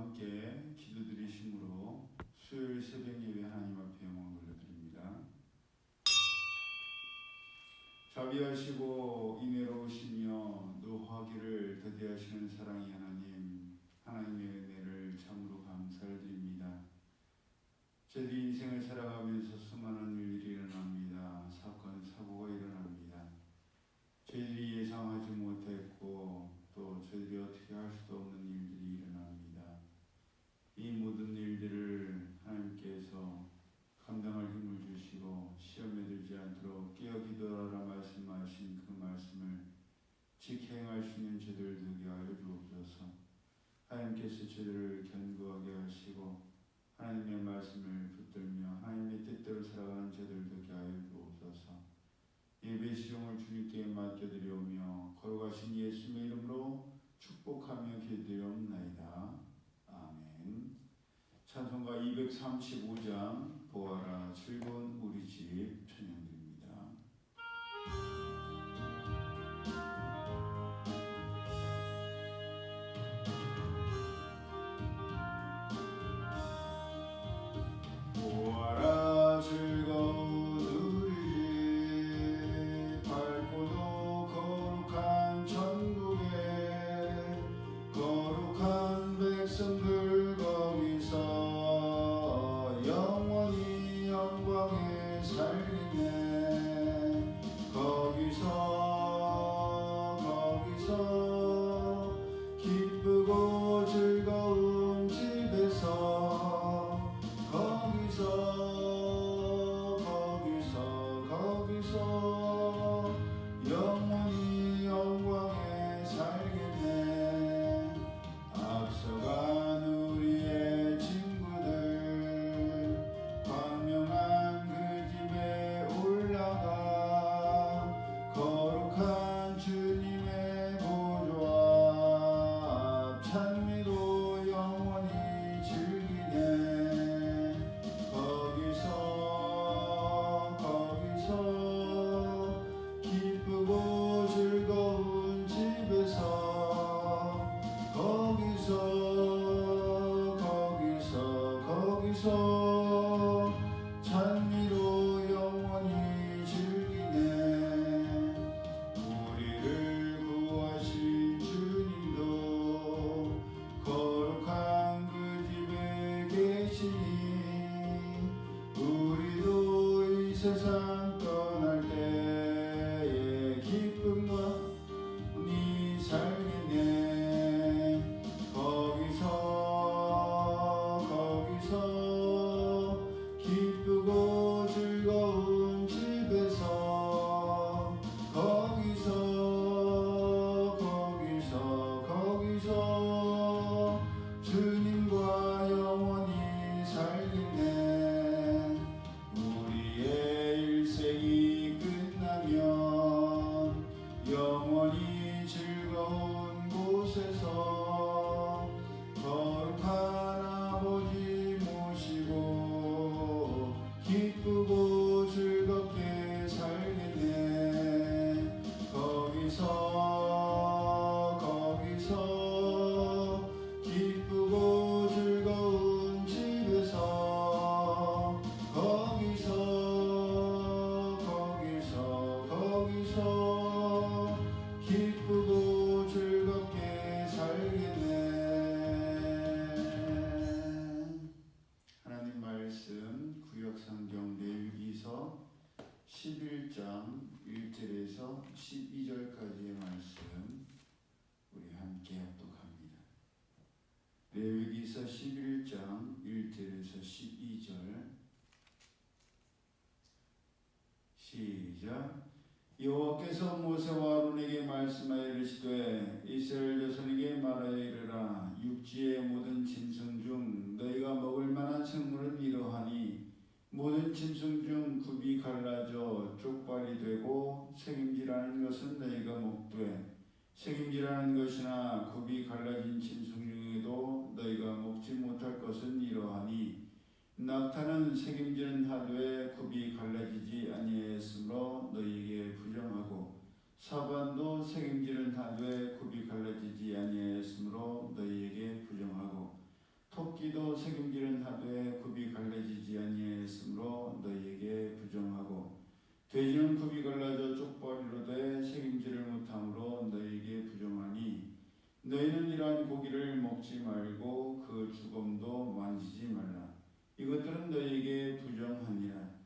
함께 기도드리심으로 수요일 새벽 예배 하나님 앞에 영광을 돌려드립니다. 자비하시고 인애로우시며 노하기를 더디하시는 사랑의 하나님, 하나님의 은혜를 참으로 감사를 드립니다. 저희들 인생을 살아가면서 수많은 일들이 일어납니다. 사건, 사고가 일어납니다. 저희들이 예상하지 못했고 또 저희들이 어떻게 할 수도 없는 일들이 일어납니다. 이 모든 일들을 하나님께서 감당할 힘을 주시고 시험에 들지 않도록 깨어 기도하라 말씀하신 그 말씀을 지켜 행할 수 있는 저희들 되게 하여 주옵소서. 하나님께서 저희들을 견고하게 하시고 하나님의 말씀을 붙들며 하나님의 뜻대로 살아가는 저희들 되게 하여 주옵소서. 예배 시종을 주님께 맡겨드리오며 거룩하신 예수님의 이름으로 축복하며 기도드리옵나이다. 아멘. 찬송가 235장 보아라 즐거운 우리 집 찬양드립니다. 보아라 즐거운 백성들 거기서 영원히 영광에 살겠네. 거기서 기쁘고 즐거운 집에서 거기서 영원히 영광에 살겠네. 앞서간 우리의 친구들 광명한 그 집에 올라가 거룩한 주님의 보좌 앞 찬미로 영원히 즐기네. 거기서 기쁘고 즐거운 집에서 거기서 찬미로 영원히 즐기네. 우리를 구하신 주님도 거룩한 그 집에 계시니 우리도 이 세상 떠날 때에 기쁨과 니 살겠네. 거기서 기쁘고 즐거운 집에서 거기서 주님과 영원히 살겠네. 우리의 일생이 끝나면 영원히 즐거운 곳에서 거룩한 아버지 모시고 기쁘고 즐겁게 살겠네. 거기서 기쁘고 즐거운 집에서 거기서 기쁘고 즐겁게 살겠네. 하나님 말씀 구역성경 레위기서 11장 1절에서 12절까지의 말씀 우리 함께 합독합니다. 레위기서 11장 1절에서 12절 시작. 여호와께서 모세와 아론에게 말씀하여 이르시되 이스라엘 자손에게 말하여 이르라. 육지의 모든 짐승 중 너희가 먹을 만한 생물은 이러하니 모든 짐승 중 굽이 갈라져 쪽발이 되고 색임질하는 것은 너희가 먹되 색임질하는 것이나 굽이 갈라진 짐승 중에도 너희가 먹지 못할 것은 이러하니 낙타는 색임지는 하루에 굽이 갈라지지 아니하였으므로 너희에게 부정하고 사반도 책임지는 하루에 굽이 갈라지지 아니하였으므로 너희에게 부정하고 책임지는 하되 굽이 갈라지지 아니하였으므로 너희에게 부정하고 돼지는 굽이 갈라져 쪽벌이로되 책임지를 못함으로 너희에게 부정하니 너희는 이러한 고기를 먹지 말고 그 주검도 만지지 말라. 이것들은 너희에게 부정하니라.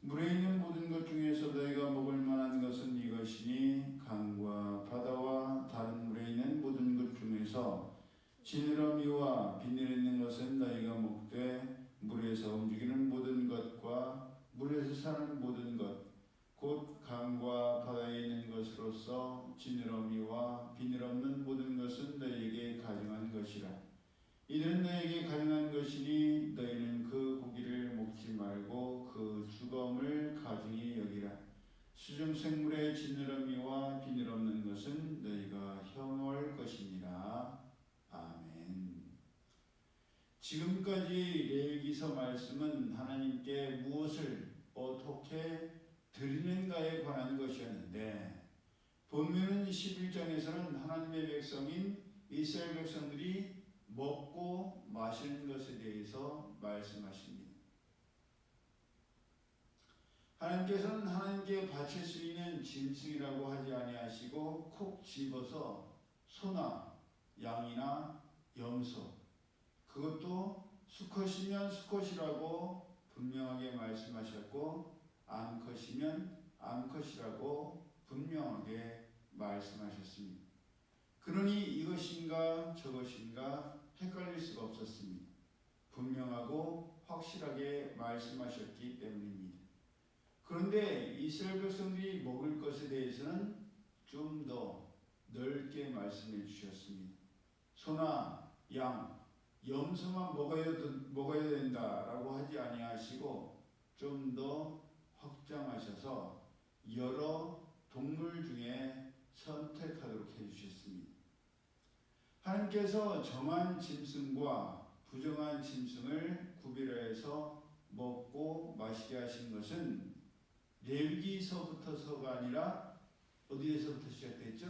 물에 있는 모든 것 중에서 너희가 먹을 만한 것은 이것이니 강과 바다와 다른 물에 있는 모든 것 중에서 지느러미와 비늘 있는 것은 너희가 먹되 물에서 움직이는 모든 것과 물에서 사는 모든 것 곧 강과 바다에 있는 것으로서 지느러미와 비늘 없는 모든 것은 너희에게 가증한 것이라. 이들은 너희에게 가증한 것이니 너희는 그 고기를 먹지 말고 그 주검을 가증히 여기라. 수중생물의 지느러미와 비늘 없는 것은 너희가 혐오할 것이니라. 아멘. 지금까지 레위기서 말씀은 하나님께 무엇을 어떻게 드리는가에 관한 것이었는데 본문은 11장에서는 하나님의 백성인 이스라엘 백성들이 먹고 마시는 것에 대해서 말씀하십니다. 하나님께서는 하나님께 바칠 수 있는 짐승이라고 하지 아니하시고 콕 집어서 소나 양이나 염소 그것도 수컷이면 수컷이라고 분명하게 말씀하셨고 암컷이면 암컷이라고 분명하게 말씀하셨습니다. 그러니 이것인가 저것인가 헷갈릴 수가 없었습니다. 분명하고 확실하게 말씀하셨기 때문입니다. 그런데 이스라엘 백성들이 먹을 것에 대해서는 좀 더 넓게 말씀해 주셨습니다. 소나 양, 염소만 먹어야 된다라고 하지 아니하시고 좀 더 확장하셔서 여러 동물 중에 선택하도록 해주셨습니다. 하나님께서 정한 짐승과 부정한 짐승을 구별해서 먹고 마시게 하신 것은 레위기서부터서가 아니라 어디에서부터 시작됐죠?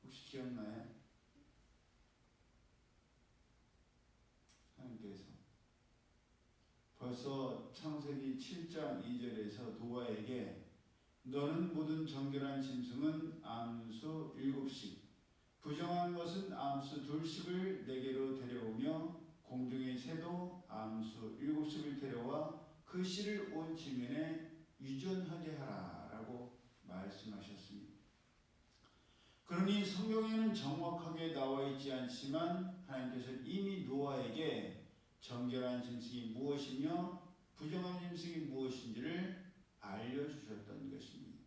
혹시 기억나요? 하나님께서 벌써 창세기 7장 2절에서 노아에게 너는 모든 정결한 짐승은 암수 7씩 부정한 것은 암수 2씩을 내게로 데려오며 공중의 새도 암수 7씩을 데려와 그 씨를 온 지면에 유전하게 하라 라고 말씀하셨습니다. 그러니 성경에는 정확하게 나와 있지 않지만 하나님께서 이미 노아에게 정결한 짐승이 무엇이며 부정한 짐승이 무엇인지를 알려주셨던 것입니다.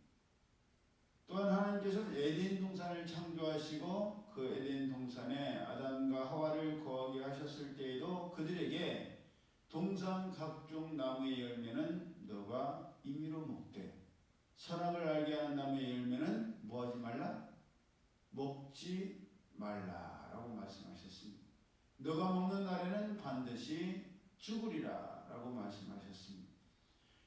또한 하나님께서는 에덴 동산을 창조하시고 그 에덴 동산에 아담과 하와를 거하게 하셨을 때에도 그들에게 동산 각종 나무의 열매는 너가 임의로 먹되 선악을 알게 하는 나무의 열매는 뭐하지 말라? 먹지 말라라고 말씀하셨습니다. 너가 먹는 날에는 반드시 죽으리라 라고 말씀하셨습니다.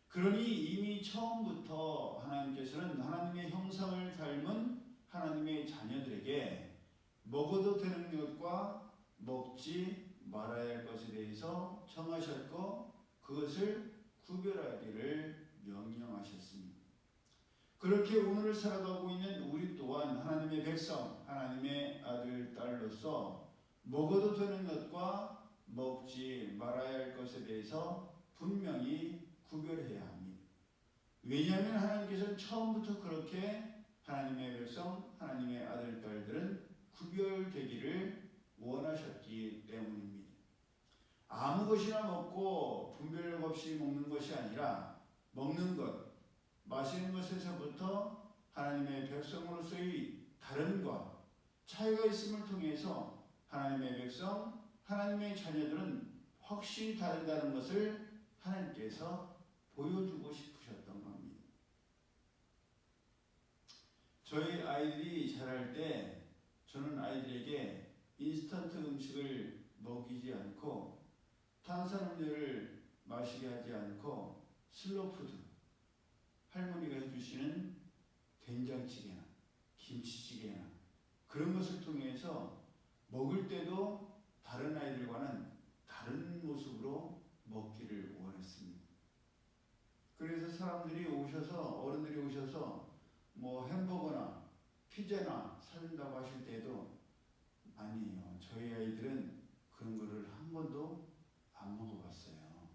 그러니 이미 처음부터 하나님께서는 하나님의 형상을 닮은 하나님의 자녀들에게 먹어도 되는 것과 먹지 말아야 할 것에 대해서 정하셨고 그것을 구별하기를 명령하셨습니다. 그렇게 오늘을 살아가고 있는 우리 또한 하나님의 백성, 하나님의 아들, 딸로서 먹어도 되는 것과 먹지 말아야 할 것에 대해서 분명히 구별해야 합니다. 왜냐하면 하나님께서는 처음부터 그렇게 하나님의 백성, 하나님의 아들, 딸들은 구별되기를 원하셨기 때문입니다. 아무 것이나 먹고 분별 없이 먹는 것이 아니라 먹는 것, 마시는 것에서부터 하나님의 백성으로서의 다름과 차이가 있음을 통해서 하나님의 백성, 하나님의 자녀들은 확실히 다르다는 것을 하나님께서 보여주고 싶으셨던 겁니다. 저희 아이들이 자랄 때 저는 아이들에게 인스턴트 음식을 먹이지 않고 탄산음료를 마시게 하지 않고 슬로푸드, 할머니가 해주시는 된장찌개나 김치찌개나 그런 것을 통해서 먹을 때도 다른 아이들과는 모습으로 먹기를 원했습니다. 그래서 사람들이 오셔서, 어른들이 오셔서 뭐 햄버거나 피자나 사준다고 하실 때도 아니에요. 저희 아이들은 그런 거를 한 번도 안 먹어봤어요.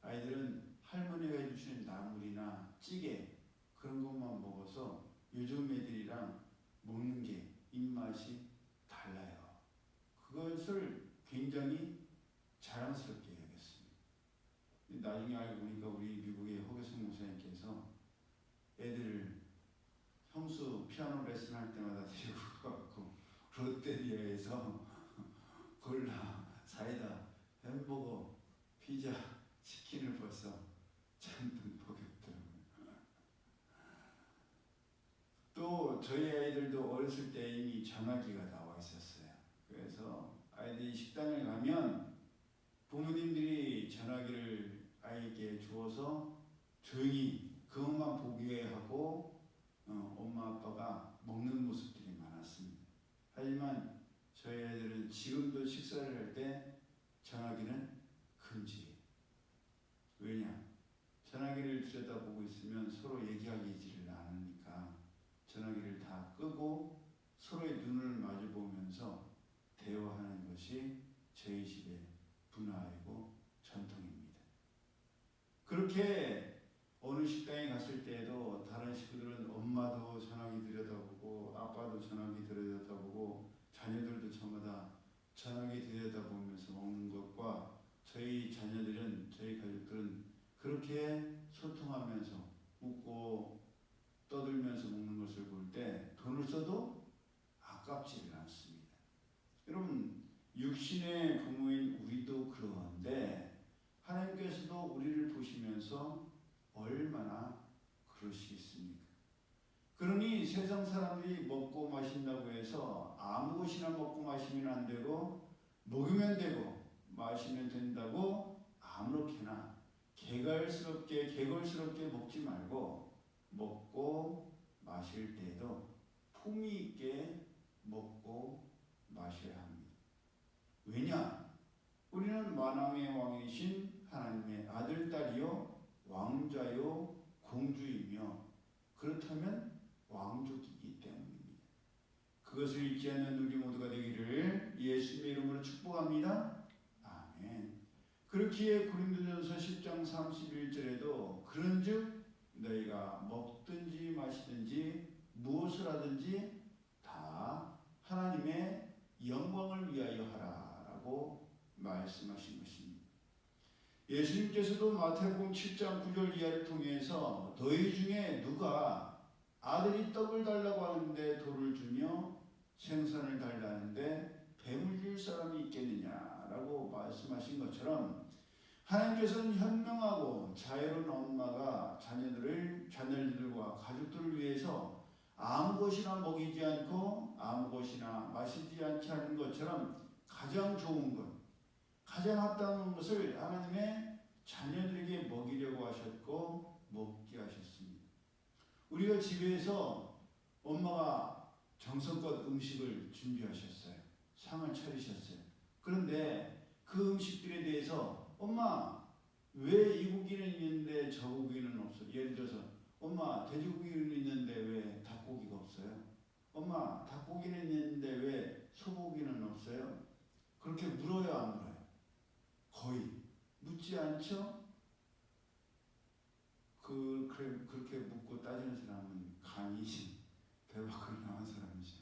아이들은 할머니가 해주시는 나물이나 찌개 그런 것만 먹어서 요즘 애들이랑 먹는 게 입맛이 달라요. 그것을 굉장히 자랑스럽게 여겼습니다. 나중에 알고 보니까 우리 미국의 허계성 목사님께서 애들을 형수 피아노 레슨 할 때마다 데리고 가고 롯데리아에서 콜라, 사이다, 햄버거, 피자, 치킨을 벌써 잔뜩 먹였더라고요. 또 저희 아이들도 어렸을 때 이미 전화기가 나와 있었어요. 그래서 아이들이 식당을 가면 부모님들이 전화기를 아이에게 주어서 조용히 그것만 보게 하고 엄마 아빠가 먹는 모습들이 많았습니다. 하지만 저희 아이들은 지금도 식사를 할 때 전화기는 금지예요. 왜냐? 전화기를 들여다보고 있으면 서로 얘기하기를 않으니까 전화기를 다 끄고 서로의 눈을 마주보면서 대화하는 것이 저희 집의 문화이고 전통입니다. 그렇게 어느 식당에 갔을 때에도 다른 식구들은 엄마도 전화기 들여다보고 아빠도 전화기 들여다보고 자녀들도 저마다 전화기 들여다보면서 먹는 것과 저희 자녀들은, 저희 가족들은 그렇게 소통하면서 웃고 떠들면서 먹는 것을 볼 때 돈을 써도 아깝지를 않습니다. 여러분, 육신의 부모인 우리도 그런데 하나님께서도 우리를 보시면서 얼마나 그러시겠습니까? 그러니 세상 사람들이 먹고 마신다고 해서 아무 것이나 먹고 마시면 안 되고 먹으면 되고 마시면 된다고 아무렇게나 개걸스럽게 먹지 말고 먹고 마실 때에도 품위 있게 먹고 마셔야 합니다. 왜냐? 우리는 만왕의 왕이신 하나님의 아들, 딸이요 왕자요 공주이며 그렇다면 왕족이기 때문입니다. 그것을 잊지 않는 우리 모두가 되기를 예수님의 이름으로 축복합니다. 아멘. 그렇기에 고린도전서 10장 31절에도 그런즉 너희가 먹든지 마시든지 무엇을 하든지 다 하나님의 영광을 위하여 하라라고 말씀하신 것입니다. 예수님께서도 마태복음 7장 9절 이하를 통해서 너희 중에 누가 아들이 떡을 달라고 하는데 돌을 주며 생선을 달라는데 뱀을 줄 사람이 있겠느냐라고 말씀하신 것처럼 하나님께서는 현명하고 자애로운 엄마가 자녀들과 가족들을 위해서 아무 것이나 먹이지 않고 아무 것이나 마시지 않게 하는 것처럼 가장 좋은 것, 가장 합당한 것을 하나님의 자녀들에게 먹이려고 하셨고 먹게 하셨습니다. 우리가 집에서 엄마가 정성껏 음식을 준비하셨어요. 상을 차리셨어요. 그런데 그 음식들에 대해서 엄마 왜 이 고기는 있는데 저 고기는 없어? 예를 들어서 엄마 돼지고기는 있는데 왜 닭고기가 없어요? 엄마 닭고기는 있는데 왜 소고기는 없어요? 그렇게 물어요, 안 물어요? 거의 묻지 않죠? 그렇게 묻고 따지는 사람은 감히 배 밖으로 나온 사람이죠.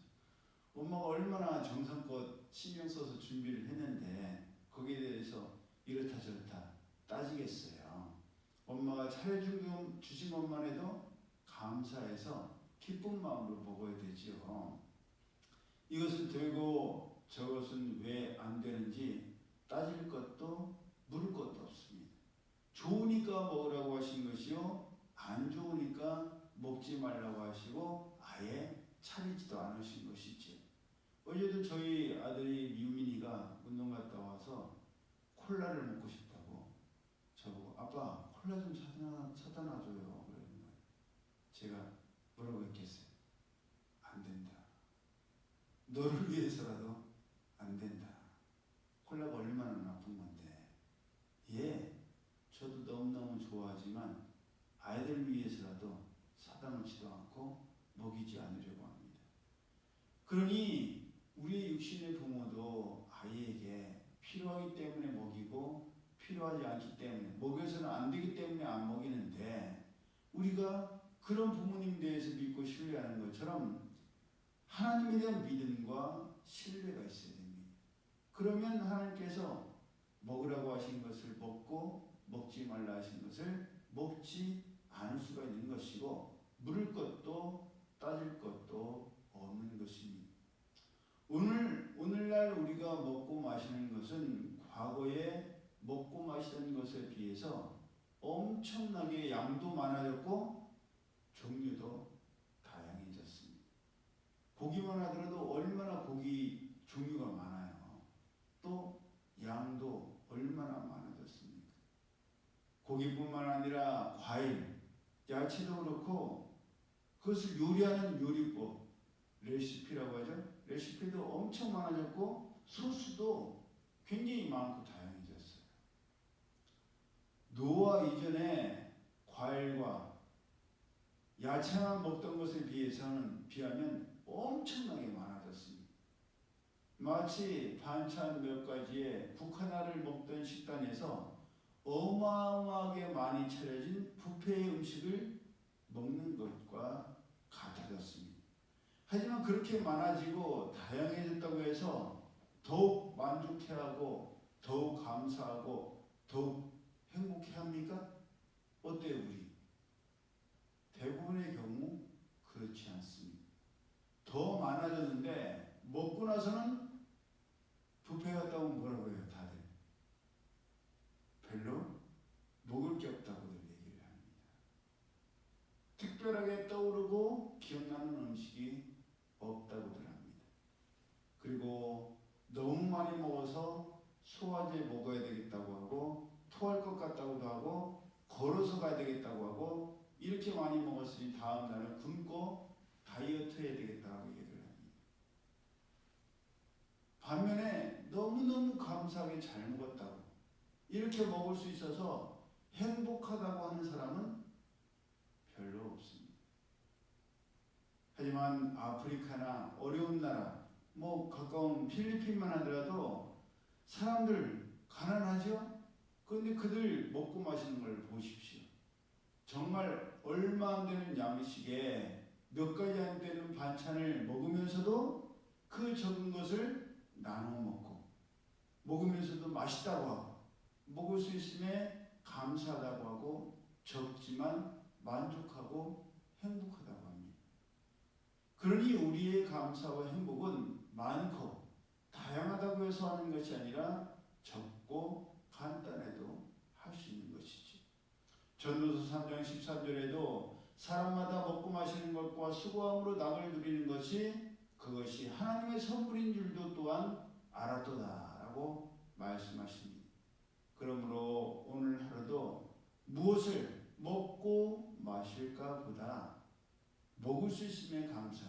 엄마가 얼마나 정성껏 신경 써서 준비를 했는데 거기에 대해서 이렇다 저렇다 따지겠어요. 엄마가 차려주신 것만 해도 감사해서 기쁜 마음으로 먹어야 되지요. 이것은 되고 저것은 왜 안 되는지 따질 것도 물을 것도 없습니다. 좋으니까 먹으라고 하신 것이요, 안 좋으니까 먹지 말라고 하시고 아예 차리지도 않으신 것이지요. 어제도 저희 아들이 유민이가 운동 갔다 와서 콜라를 먹고 싶다고 저보고 아빠 콜라 좀 사다 놔줘요 그러는 거예요. 제가 뭐라고 했겠어요? 안 된다. 너를 위해서라도 안 된다. 콜라가 얼마나 나쁜 건데 그러니 우리 육신의 부모도 아이에게 필요하기 때문에 먹이고 필요하지 않기 때문에 먹여서는 안 되기 때문에 안 먹이는데 우리가 그런 부모님 대해서 믿고 신뢰하는 것처럼 하나님에 대한 믿음과 신뢰가 있어야 됩니다. 그러면 하나님께서 먹으라고 하신 것을 먹고 먹지 말라 하신 것을 먹지 않을 수가 있는 것이고 물을 것도 따질 것도 없는 것입니다. 오늘날 우리가 먹고 마시는 것은 과거에 먹고 마시던 것에 비해서 엄청나게 양도 많아졌고 종류도 다양해졌습니다. 보기만 하더라도 얼마나 고기 종류가 많아요. 또 양도 얼마나 많아졌습니까? 고기뿐만 아니라 과일, 야채도 그렇고 그것을 요리하는 요리법, 레시피라고 하죠. 레시피도 엄청 많아졌고 소스도 굉장히 많고 다양해졌어요. 노아 이전에 과일과 야채만 먹던 것에 비하면 엄청나게 많아졌습니다. 마치 반찬 몇 가지에 국 하나를 먹던 식단에서 어마어마하게 많이 차려진 뷔페의 음식을 먹는 것과 같아졌습니다. 하지만 그렇게 많아지고 다양해졌다고 해서 더욱 만족해하고 더욱 감사하고 더욱 행복해합니까? 어때요 우리? 대부분의 경우 그렇지 않습니다. 더 많아졌는데 먹고 나서는 뷔페 갔다 오면 뭐라고 해요 다들? 별로 먹을 게 없다고들 얘기를 합니다. 특별하게 떠오르고 기억나는 음식이 없다고들 합니다. 그리고 너무 많이 먹어서 소화제 먹어야 되겠다고 하고 토할 것 같다고도 하고 걸어서 가야 되겠다고 하고 이렇게 많이 먹었으니 다음 날은 굶고 다이어트 해야 되겠다고 얘기를 합니다. 반면에 너무너무 감사하게 잘 먹었다고 이렇게 먹을 수 있어서 행복하다고 하는 사람은 별로 없습니다. 하지만 아프리카나 어려운 나라, 가까운 필리핀만 하더라도 사람들 가난하죠? 그런데 그들 먹고 마시는 걸 보십시오. 정말 얼마 안 되는 양식에 몇 가지 안 되는 반찬을 먹으면서도 그 적은 것을 나눠 먹고 먹으면서도 맛있다고 하고 먹을 수 있음에 감사하다고 하고 적지만 만족하고 행복하다고 합니다. 그러니 우리의 감사와 행복은 많고 다양하다고 해서 하는 것이 아니라 적고 간단해도 할 수 있는 것이지. 전도서 3장 13절에도 사람마다 먹고 마시는 것과 수고함으로 낙을 누리는 것이 그것이 하나님의 선물인 줄도 또한 알았도다라고 말씀하십니다. 그러므로 오늘 하루도 무엇을 먹고 마실까 보다 먹을 수 있음에 감사,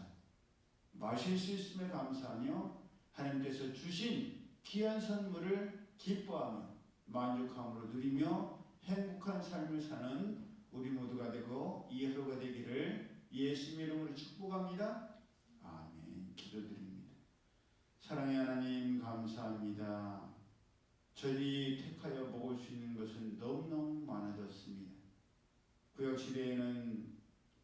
마실 수 있음에 감사하며 하나님께서 주신 귀한 선물을 기뻐하며 만족함으로 누리며 행복한 삶을 사는 우리 모두가 되고 이 하루가 되기를 예수님의 이름으로 축복합니다. 아멘. 기도드립니다. 사랑의 하나님 감사합니다. 저희들이 택하여 먹을 수 있는 것은 너무너무 많아졌습니다. 구약시대에는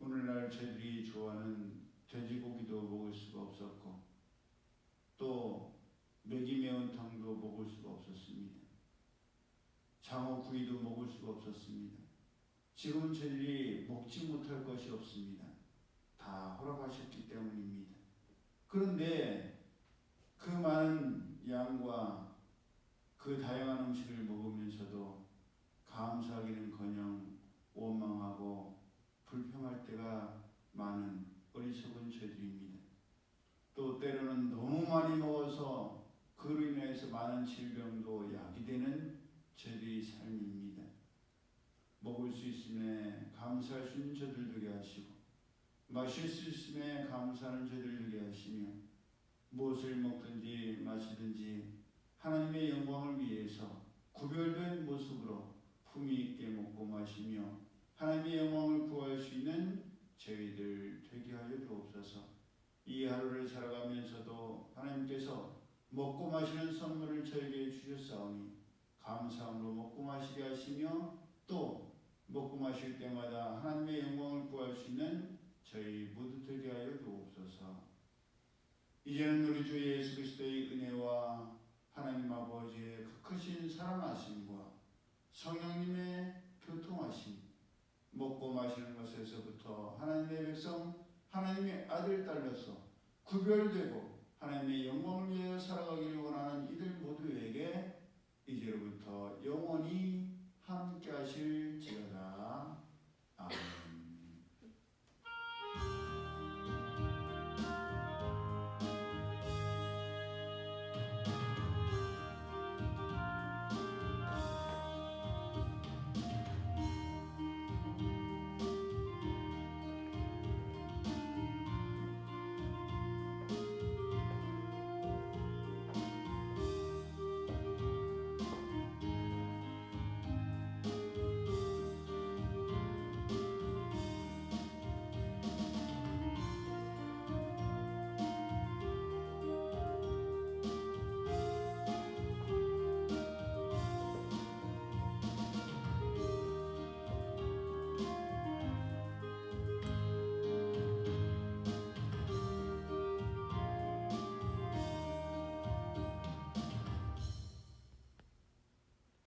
오늘날 저희들이 좋아하는 돼지고기도 먹을 수가 없었고 또 매기 매운탕도 먹을 수가 없었습니다. 장어구이도 먹을 수가 없었습니다. 지금은 저희들이 먹지 못할 것이 없습니다. 다 허락하셨기 때문입니다. 그런데 그 많은 양과 그 다양한 음식을 먹으면서도 감사하기는커녕 원망하고 불평할 때가 많은 어리석은 저희들입니다. 또 때로는 너무 많이 먹어서 그로 인해서 많은 질병도 야기되는 저희들의 삶입니다. 먹을 수 있음에 감사할 수 있는 저들 되게 하시고 마실 수 있음에 감사하는 저들 되게 하시며 무엇을 먹든지 마시든지 하나님의 영광을 위해서 구별된 모습으로 품위 있게 먹고 마시며 하나님의 영광을 구할 수 있는 저희들 되게 하여 주옵소서. 이 하루를 살아가면서도 하나님께서 먹고 마시는 선물을 저에게 주셨사오니 감사함으로 먹고 마시게 하시며 또 먹고 마실 때마다 하나님의 영광을 구할 수 있는 저희 모두 되게 하여 주옵소서. 이제는 우리 주 예수 그리스도의 은혜와 하나님 아버지의 크신 사랑하심과 성령님의 교통하심, 먹고 마시는 것에서부터 하나님의 백성, 하나님의 아들, 딸로서 구별되고 하나님의 영광을 위하여 살아가기를 원하는